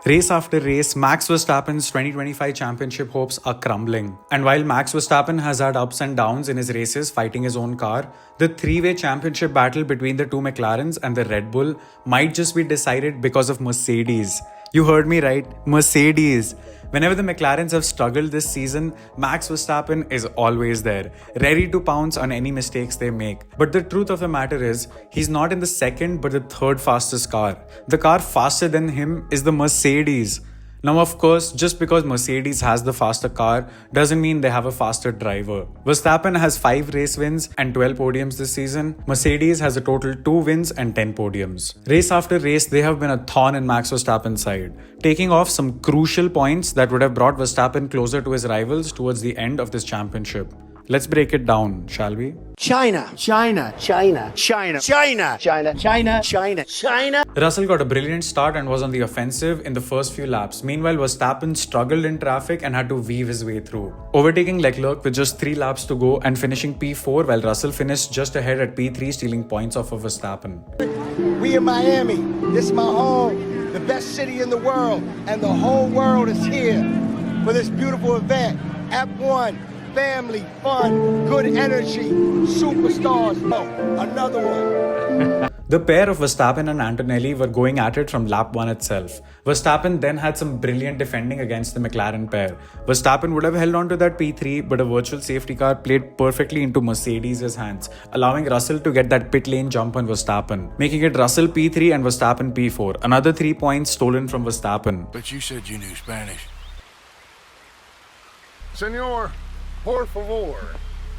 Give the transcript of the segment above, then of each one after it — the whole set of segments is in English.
Race after race, Max Verstappen's 2025 championship hopes are crumbling. And while Max Verstappen has had ups and downs in his races fighting his own car, the three-way championship battle between the two McLarens and the Red Bull might just be decided because of Mercedes. You heard me right, Mercedes. Whenever the McLarens have struggled this season, Max Verstappen is always there, ready to pounce on any mistakes they make. But the truth of the matter is, he's not in the second but the third fastest car. The car faster than him is the Mercedes. Now, of course, just because Mercedes has the faster car doesn't mean they have a faster driver. Verstappen has 5 race wins and 12 podiums this season. Mercedes has a total 2 wins and 10 podiums. Race after race, they have been a thorn in Max Verstappen's side, taking off some crucial points that would have brought Verstappen closer to his rivals towards the end of this championship. Let's break it down, shall we? China. Russell got a brilliant start and was on the offensive in the first few laps. Meanwhile, Verstappen struggled in traffic and had to weave his way through, overtaking Leclerc with just 3 laps to go and finishing P4, while Russell finished just ahead at P3, stealing points off of Verstappen. We in Miami. This is my home, the best city in the world, and the whole world is here for this beautiful event. F1, family, fun, good energy, superstars. Oh, another one. The pair of Verstappen and Antonelli were going at it from lap 1 itself. Verstappen then had some brilliant defending against the McLaren pair. Verstappen would have held on to that P3, but a virtual safety car played perfectly into Mercedes' hands, allowing Russell to get that pit lane jump on Verstappen, making it Russell P3 and Verstappen P4. Another 3 points stolen from Verstappen. But you said you knew Spanish. Senor, por favor.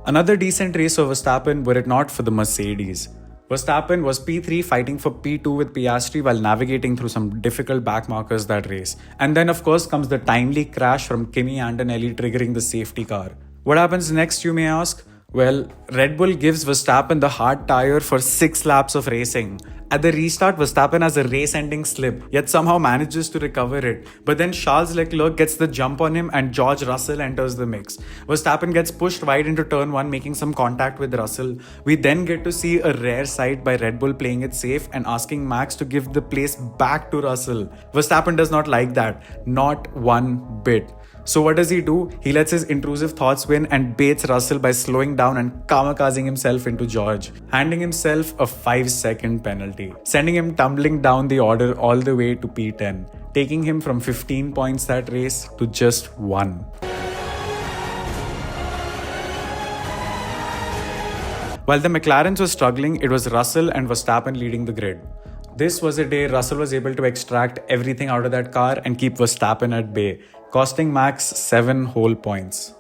Another decent race for Verstappen were it not for the Mercedes. Verstappen was P3 fighting for P2 with Piastri while navigating through some difficult backmarkers that race. And then of course comes the timely crash from Kimi Antonelli triggering the safety car. What happens next, you may ask? Well, Red Bull gives Verstappen the hard tire for 6 laps of racing. At the restart, Verstappen has a race-ending slip, yet somehow manages to recover it. But then Charles Leclerc gets the jump on him and George Russell enters the mix. Verstappen gets pushed wide into turn 1, making some contact with Russell. We then get to see a rare sight by Red Bull playing it safe and asking Max to give the place back to Russell. Verstappen does not like that, not one bit. So what does he do? He lets his intrusive thoughts win and baits Russell by slowing down and kamikazing himself into George, handing himself a 5-second penalty, sending him tumbling down the order all the way to P10, taking him from 15 points that race to just 1. While the McLarens were struggling, it was Russell and Verstappen leading the grid. This was a day Russell was able to extract everything out of that car and keep Verstappen at bay, costing Max 7 whole points.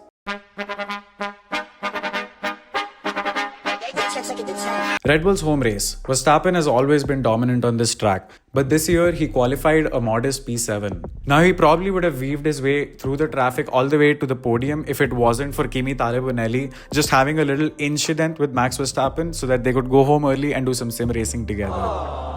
Red Bull's home race. Verstappen has always been dominant on this track, but this year he qualified a modest P7. Now he probably would have weaved his way through the traffic all the way to the podium if it wasn't for Kimi Antonelli just having a little incident with Max Verstappen so that they could go home early and do some sim racing together.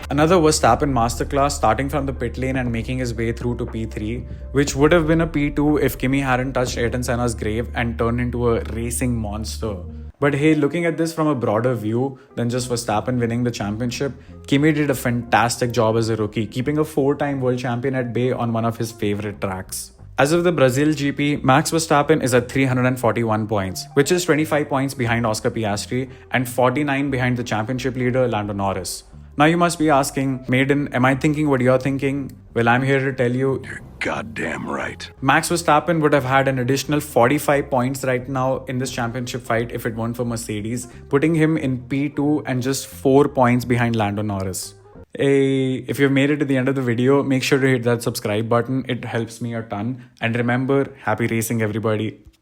Another Verstappen masterclass starting from the pit lane and making his way through to P3, which would have been a P2 if Kimi hadn't touched Ayrton Senna's grave and turned into a racing monster. But hey, looking at this from a broader view than just Verstappen winning the championship, Kimi did a fantastic job as a rookie, keeping a 4-time world champion at bay on one of his favorite tracks. As of the Brazil GP, Max Verstappen is at 341 points, which is 25 points behind Oscar Piastri and 49 behind the championship leader Lando Norris. Now you must be asking, Maiden, am I thinking what you're thinking? Well, I'm here to tell you, You're goddamn right. Max Verstappen would have had an additional 45 points right now in this championship fight if it weren't for Mercedes, putting him in P2 and just 4 points behind Lando Norris. Hey, if you've made it to the end of the video, make sure to hit that subscribe button. It helps me a ton. And remember, happy racing everybody.